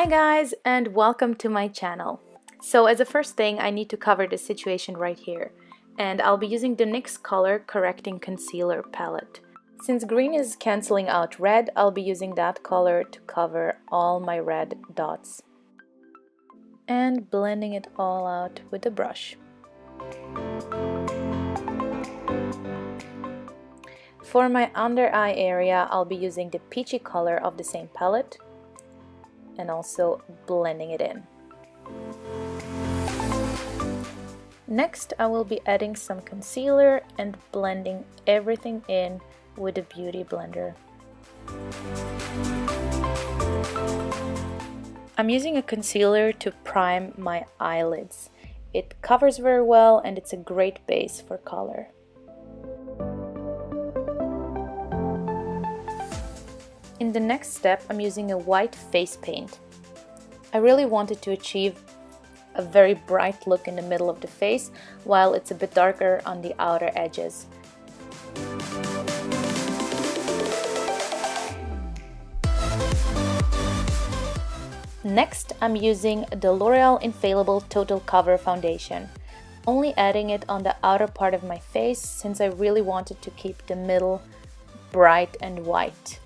Hi guys, and welcome to my channel. So as a first thing, I need to cover the situation right here, and I'll be using the NYX Color Correcting Concealer palette. Since green is cancelling out red, I'll be using that color to cover all my red dots and blending it all out with the brush. For my under eye area, I'll be using the peachy color of the same palette and also blending it in. Next, I will be adding some concealer and blending everything in with a beauty blender. I'm using a concealer to prime my eyelids. It covers very well and it's a great base for color. In the next step, I'm using a white face paint. I really wanted to achieve a very bright look in the middle of the face, while it's a bit darker on the outer edges. Next, I'm using the L'Oreal Infaillible Total Cover Foundation, only adding it on the outer part of my face since I really wanted to keep the middle bright and white.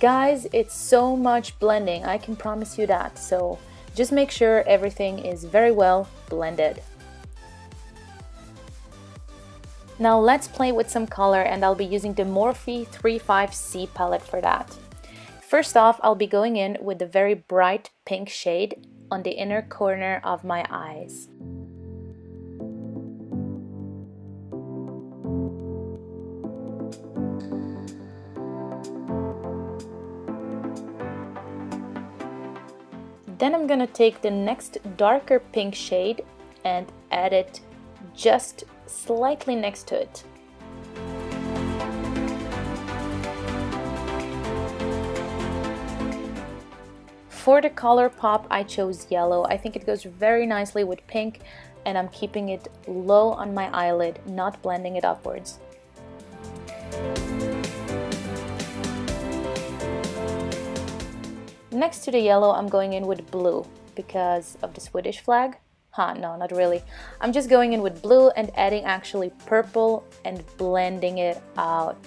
Guys, it's so much blending, I can promise you that, so just make sure everything is very well blended. Now let's play with some color, and I'll be using the Morphe 35C palette for that. First off, I'll be going in with the very bright pink shade on the inner corner of my eyes. Then I'm gonna take the next darker pink shade and add it just slightly next to it. For the color pop, I chose yellow. I think it goes very nicely with pink, and I'm keeping it low on my eyelid, not blending it upwards. Next to the yellow, I'm going in with blue because of the Swedish flag. No, not really. I'm just going in with blue and adding actually purple and blending it out.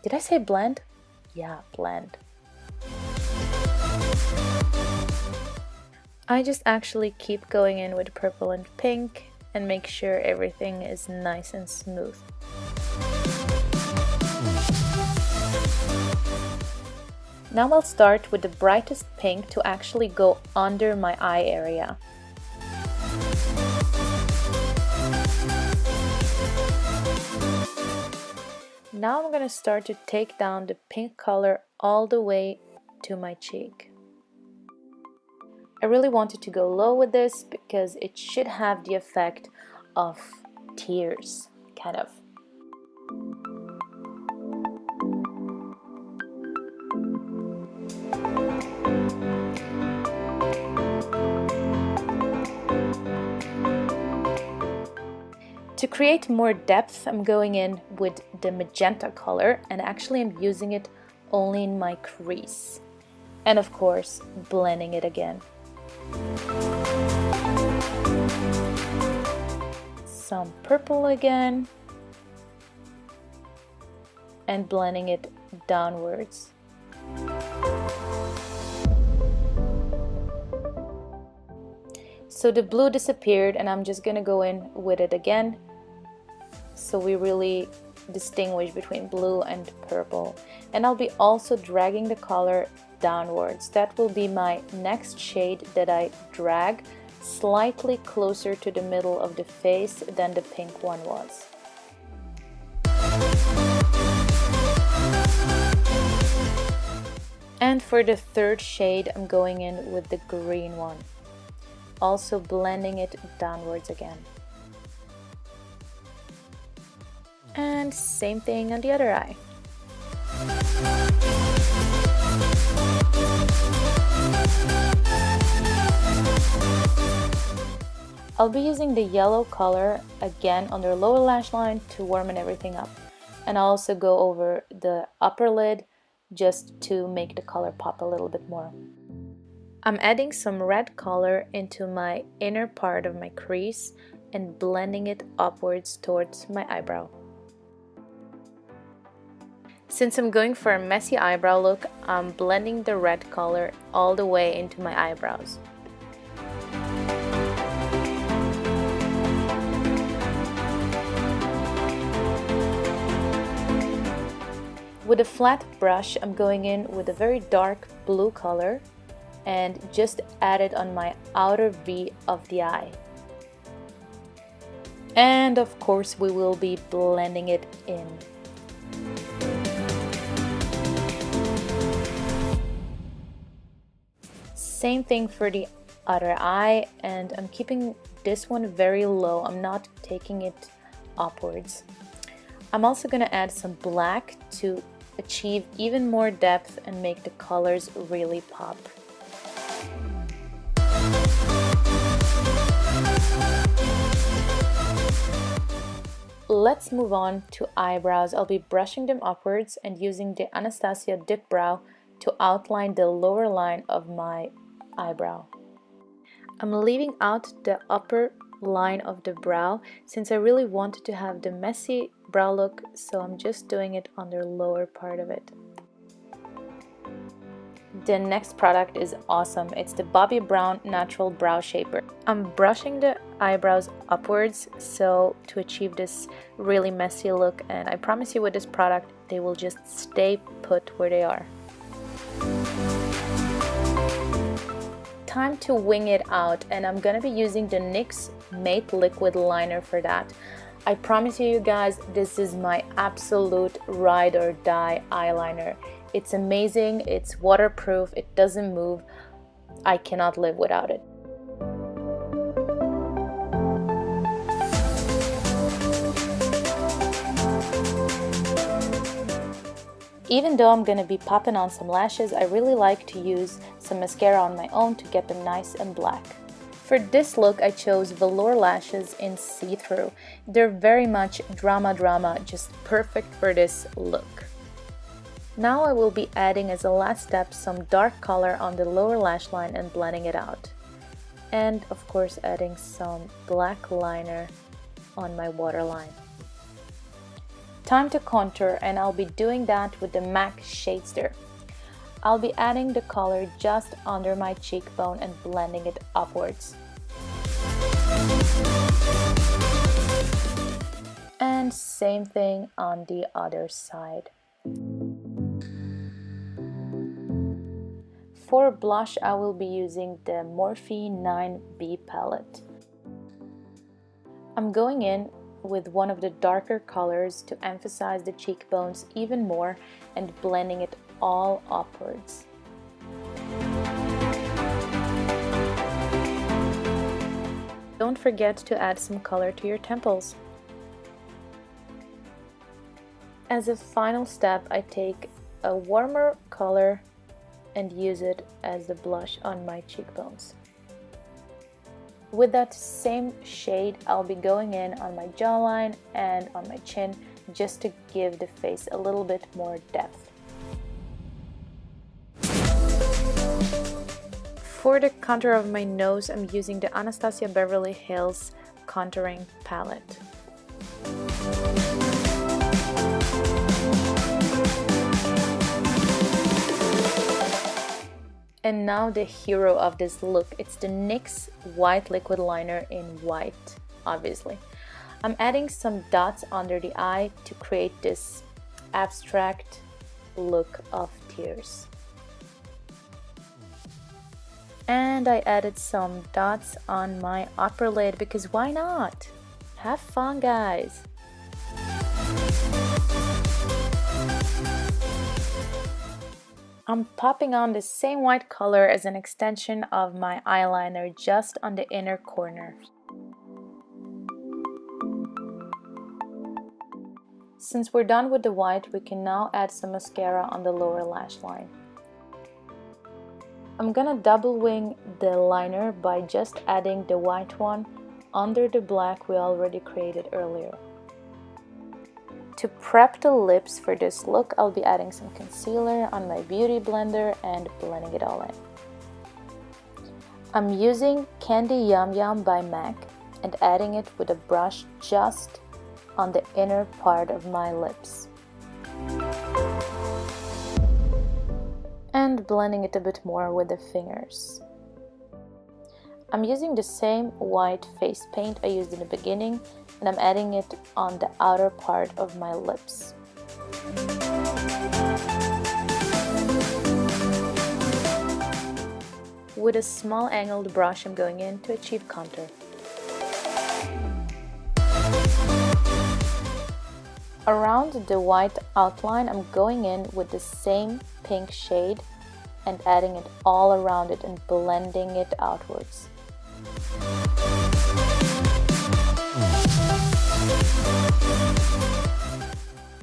Did I say blend? Yeah, blend. I just actually keep going in with purple and pink and make sure everything is nice and smooth. Now I'll start with the brightest pink to actually go under my eye area. Now I'm gonna start to take down the pink color all the way to my cheek. I really wanted to go low with this because it should have the effect of tears, kind of. To create more depth, I'm going in with the magenta color, and actually I'm using it only in my crease. And of course, blending it again. Some purple again, and blending it downwards. So the blue disappeared, and I'm just gonna go in with it again, so we really distinguish between blue and purple. And I'll be also dragging the color downwards. That will be my next shade that I drag slightly closer to the middle of the face than the pink one was. And for the third shade, I'm going in with the green one, also blending it downwards again. And same thing on the other eye. I'll be using the yellow color again on the lower lash line to warm everything up. And I'll also go over the upper lid just to make the color pop a little bit more. I'm adding some red color into my inner part of my crease and blending it upwards towards my eyebrow. Since I'm going for a messy eyebrow look, I'm blending the red color all the way into my eyebrows. With a flat brush, I'm going in with a very dark blue color and just add it on my outer V of the eye. And of course, we will be blending it in. Same thing for the other eye, and I'm keeping this one very low. I'm not taking it upwards. I'm also going to add some black to achieve even more depth and make the colors really pop. Let's move on to eyebrows. I'll be brushing them upwards and using the Anastasia Dipbrow to outline the lower line of my eyebrow. I'm leaving out the upper line of the brow since I really wanted to have the messy brow look, so I'm just doing it on the lower part of it. The next product is awesome. It's the Bobbi Brown Natural Brow Shaper. I'm brushing the eyebrows upwards so to achieve this really messy look, and I promise you with this product they will just stay put where they are. Time to wing it out, and I'm gonna be using the NYX Matte Liquid Liner for that. I promise you guys, this is my absolute ride or die eyeliner. It's amazing, it's waterproof, it doesn't move. I cannot live without it. Even though I'm gonna be popping on some lashes, I really like to use some mascara on my own to get them nice and black. For this look, I chose Velour lashes in see-through. They're very much drama, just perfect for this look. Now I will be adding as a last step some dark color on the lower lash line and blending it out. And of course adding some black liner on my waterline. Time to contour, and I'll be doing that with the MAC Shadester. I'll be adding the color just under my cheekbone and blending it upwards. And same thing on the other side. For blush, I will be using the Morphe 9B palette. I'm going in with one of the darker colors to emphasize the cheekbones even more and blending it all upwards. Don't forget to add some color to your temples. As a final step, I take a warmer color and use it as the blush on my cheekbones. With that same shade, I'll be going in on my jawline and on my chin just to give the face a little bit more depth. For the contour of my nose, I'm using the Anastasia Beverly Hills Contouring Palette. And now the hero of this look, it's the NYX White Liquid Liner in white, obviously. I'm adding some dots under the eye to create this abstract look of tears. And I added some dots on my upper lid because why not? Have fun, guys! I'm popping on the same white color as an extension of my eyeliner just on the inner corner. Since we're done with the white, we can now add some mascara on the lower lash line. I'm gonna double wing the liner by just adding the white one under the black we already created earlier. To prep the lips for this look, I'll be adding some concealer on my beauty blender and blending it all in. I'm using Candy Yum Yum by MAC and adding it with a brush just on the inner part of my lips. And blending it a bit more with the fingers. I'm using the same white face paint I used in the beginning, and I'm adding it on the outer part of my lips. With a small angled brush, I'm going in to achieve contour. Around the white outline, I'm going in with the same pink shade and adding it all around it and blending it outwards.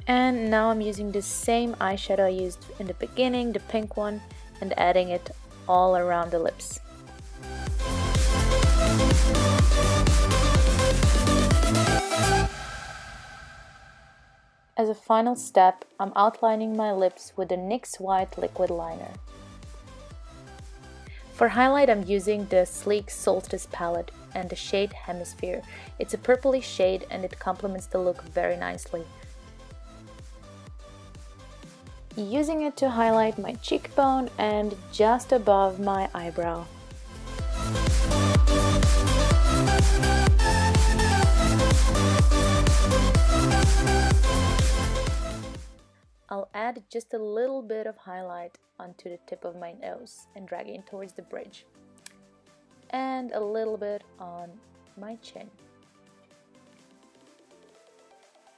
And now I'm using the same eyeshadow I used in the beginning, the pink one, and adding it all around the lips. As a final step, I'm outlining my lips with the NYX White Liquid Liner. For highlight, I'm using the sleek Solstice palette and the shade Hemisphere. It's a purpley shade and it complements the look very nicely. Using it to highlight my cheekbone and just above my eyebrow. I'll add just a little bit of highlight onto the tip of my nose and drag it towards the bridge. And a little bit on my chin.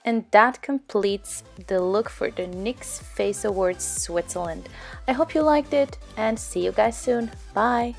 And that completes the look for the NYX Face Awards Switzerland. I hope you liked it and see you guys soon. Bye!